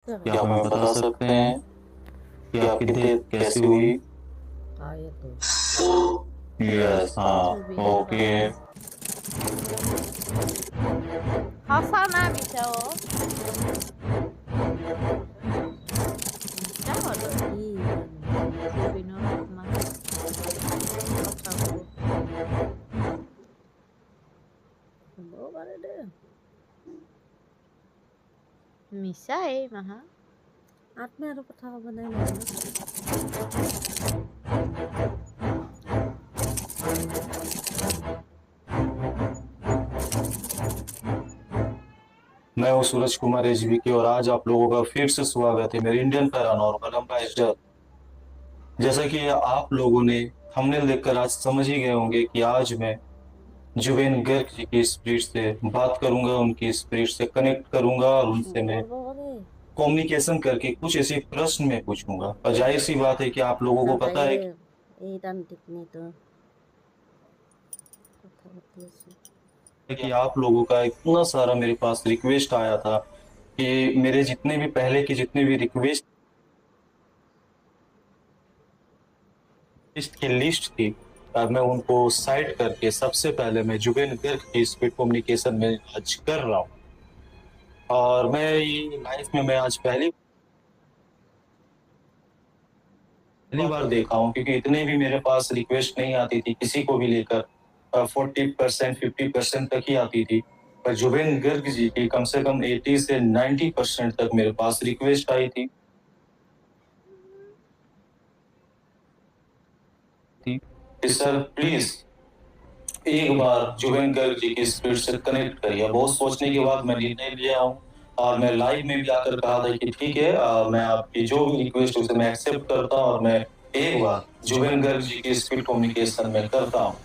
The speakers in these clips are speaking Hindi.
क्या आप हमें बता सकते हैं कि आपकी डेथ कैसे हुई? आए तो यस, हाँ। Okay. हँसाउन bisa oh. Bisa ada. iya Pinurut mah otakku. bawa pada deh Bisa mah. आत्मा और पता बना नहीं मैं हूँ सूरज कुमार एचबीके और आज आप लोगों का फिर से स्वागत है मेरे इंडियन पैरानॉर्मल एम्बेसडर। जैसा कि आप लोगों ने थंबनेल देखकर आज समझ ही गए होंगे कि आज मैं जुबेन गर्ग जी की स्पिरिट से बात करूंगा, उनकी स्पिरिट से कनेक्ट करूंगा और उनसे मैं और बाबा दे कम्युनिकेशन करके कुछ ऐसे प्रश्न मैं पूछूंगा। और जाहिर सी बात है कि आप लोगों को sampai पता है cantik nih tuh kata betul sih कि आप लोगों का इतना सारा मेरे पास रिक्वेस्ट आया था कि मेरे जितने भी पहले की जितने भी रिक्वेस्ट की लिस्ट थी, मैं उनको साइड करके सबसे पहले मैं जुबेन गर्ग की स्पीड कम्युनिकेशन में आज कर रहा हूँ। और मैं ये लाइफ में मैं आज पहली बार देखा हूँ, क्योंकि इतने भी मेरे पास रिक्वेस्ट नहीं आती थी किसी को भी लेकर। 40% 50% तक ही आती थी, पर जुबेन गर्ग जी की कम से कम 80 से 90% तक मेरे पास रिक्वेस्ट आई थी कि सर प्लीज एक बार जुबेन गर्ग जी की स्पीड से कनेक्ट करिए। बहुत सोचने के बाद मैं निर्णय लिया हूँ और मैं लाइव में भी आकर कहा था कि ठीक है, मैं आपकी जो भी रिक्वेस्ट उसे मैं एक्सेप्ट करता हूँ और मैं एक बार जुबेन गर्ग जी की स्पीड कम्युनिकेशन में करता हूँ।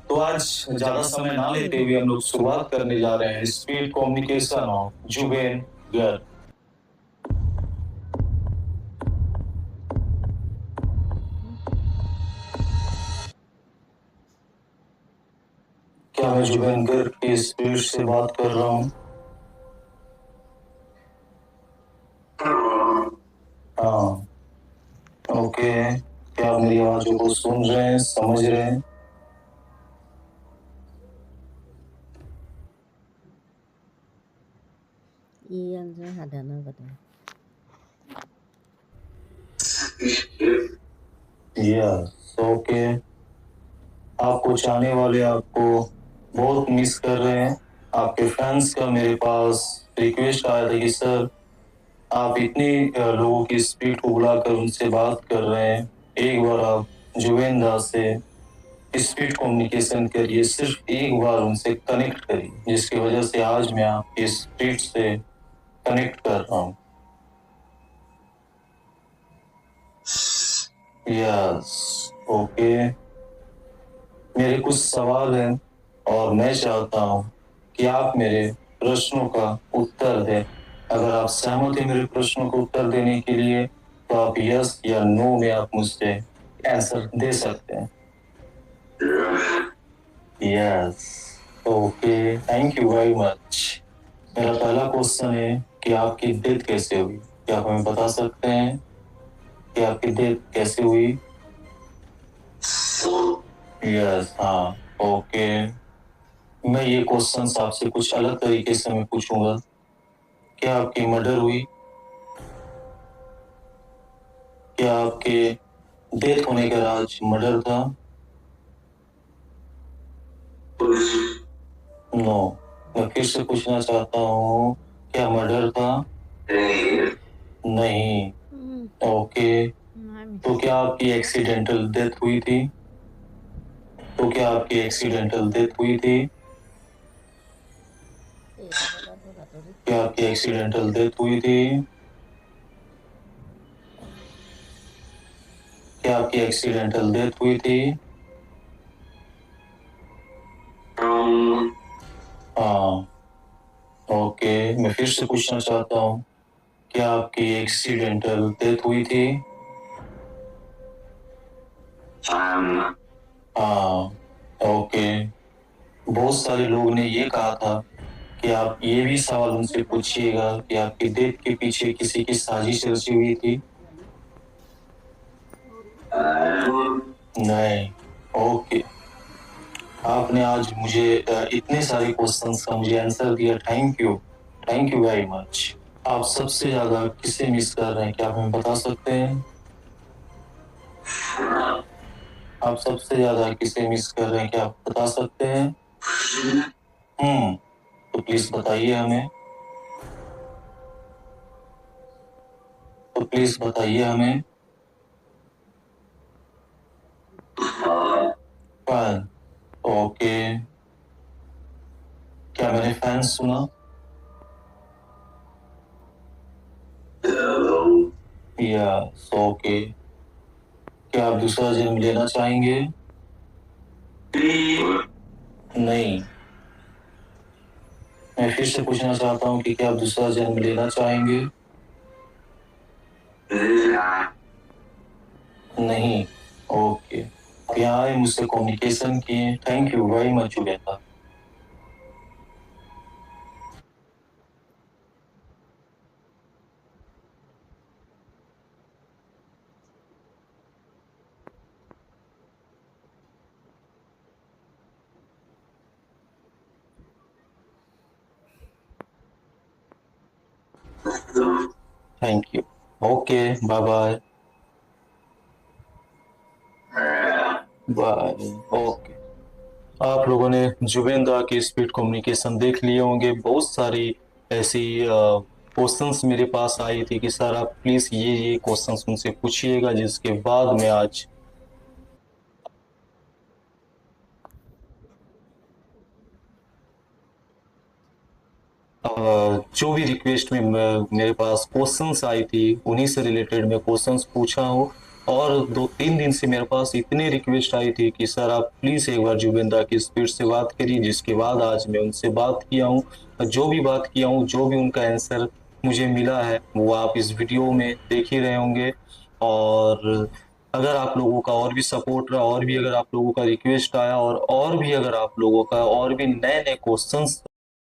तो आज ज्यादा समय ना लेते हुए हम लोग शुरुआत करने जा रहे हैं speed communication of Jubin Garg. क्या मैं जुबेन गर्ग की स्पीड से बात कर रहा हूँ? हाँ। ओके। क्या आप मेरी आवाजों को सुन रहे हैं, समझ रहे हैं? iya saya ada nama deh yes, okay. आपको चाहने वाले आपको बहुत मिस कर रहे हैं। आपके फैंस का मेरे पास रिक्वेस्ट आया था कि सर आप इतने लोगों की स्पीड को बुलाकर उनसे बात कर रहे हैं, एक बार आप जुबेन दास से स्पीड कम्युनिकेशन करिए, सिर्फ एक बार उनसे कनेक्ट करिए, जिसकी वजह से आज मैं आपकी स्पीड से कनेक्ट कर रहा हूँ। Yes, okay. मेरे कुछ सवाल हैं और मैं चाहता हूँ कि आप मेरे प्रश्नों का उत्तर दें। अगर आप सहमत हैं मेरे प्रश्नों का उत्तर देने के लिए, तो आप यस या नो में आप मुझसे आंसर दे सकते हैं। Yes, okay, thank you very much. मेरा पहला क्वेश्चन है कि आपकी डेथ कैसे हुई? क्या आप हमें बता सकते हैं कि आपकी डेथ कैसे हुई? यस, हाँ, ओके। मैं ये क्वेश्चन आपसे कुछ अलग तरीके से मैं पूछूंगा। क्या आपकी मर्डर हुई? क्या आपके डेथ होने का राज मर्डर था? नो। मैं फिर से पूछना चाहता हूँ, क्या मर्डर था? नहीं। ओके। तो क्या आपकी एक्सीडेंटल डेथ हुई थी? तो क्या आपकी एक्सीडेंटल डेथ हुई थी? क्या आपकी एक्सीडेंटल डेथ हुई थी? क्या आपकी एक्सीडेंटल डेथ हुई थी? हाँ, ओके। मैं फिर से पूछना चाहता हूँ, क्या आपकी एक्सीडेंटल डेथ हुई थी? हाँ, ओके। बहुत सारे लोगों ने ये कहा था कि आप ये भी सवाल उनसे पूछिएगा कि आपकी डेथ के पीछे किसी की साजिश रची हुई थी? नहीं। ओके। आपने आज मुझे इतने सारे क्वेश्चंस का मुझे आंसर दिया। Thank you very much. आप सबसे ज्यादा किसे मिस कर रहे हैं, क्या आप हमें बता सकते हैं? आप सबसे ज्यादा किसे मिस कर रहे हैं, क्या आप बता सकते हैं? तो प्लीज बताइए हमें। फैन। ओके। क्या मैंने फैन सुना? यस। ओके। क्या आप दूसरा जन्म लेना चाहेंगे? नहीं। मैं फिर से पूछना चाहता हूँ कि क्या आप दूसरा जन्म लेना चाहेंगे? नहीं। ओके। आप यहाँ आए, मुझसे कम्युनिकेशन किए। Thank you very much Zubeda. Thank you. Okay. Bye bye. Bye. Okay. आप लोगों ने जुबेंदा की स्पीड कम्युनिकेशन देख लिए होंगे। बहुत सारी ऐसी क्वेश्चंस मेरे पास आई थी कि सर आप प्लीज ये क्वेश्चंस उनसे पूछिएगा, जिसके बाद मैं आज जो भी रिक्वेस्ट में मेरे पास क्वेश्चंस आई थी उन्हीं से रिलेटेड मैं क्वेश्चंस पूछा हूँ। और 2-3 दिन से मेरे पास इतनी रिक्वेस्ट आई थी कि सर आप प्लीज एक बार जुबेंदा की स्पीड से बात करिए, जिसके बाद आज मैं उनसे बात किया हूँ। जो भी बात किया हूँ, जो भी उनका आंसर मुझे मिला है, वो आप इस वीडियो में देख ही रहे होंगे। और अगर आप लोगों का और भी सपोर्ट रहा, और भी अगर आप लोगों का रिक्वेस्ट आया, और भी अगर आप लोगों का और भी नए नए क्वेश्चंस